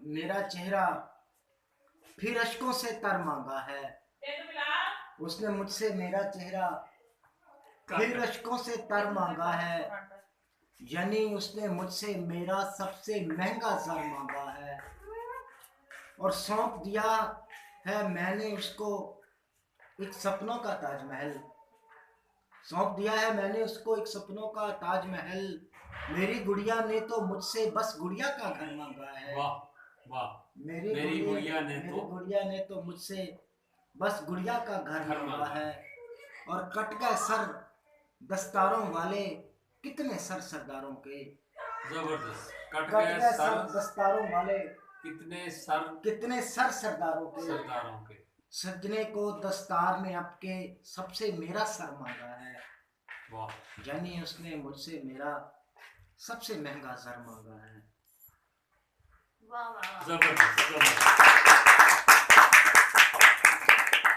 मेरा चेहरा फिर अश्कों से तर मांगा है। उसने मुझसे मेरा चेहरा फिर अश्कों से तर मांगा है, यानी उसने मुझसे मेरा सबसे महंगा सर मांगा है। और सौंप दिया है मैंने उसको एक सपनों का ताजमहल। सौंप दिया है मैंने उसको एक सपनों का ताजमहल। मेरी गुड़िया ने तो मुझसे बस गुड़िया का घर मांगा है। वाह वाह। मेरी गुड़िया ने तो मुझसे बस गुड़िया का घर मांगा है। और कट गए सर दस्तारों वाले कितने सर सरदारों के। जबरदस्त। कट गए सर दस्तारों वाले कितने सर सरदारों के। सजने को दस्तार ने आपके सबसे मेरा सर मांगा है। वाह। यानी उसने मुझसे मेरा सबसे महंगा सर मांगा है। जबरदस्त।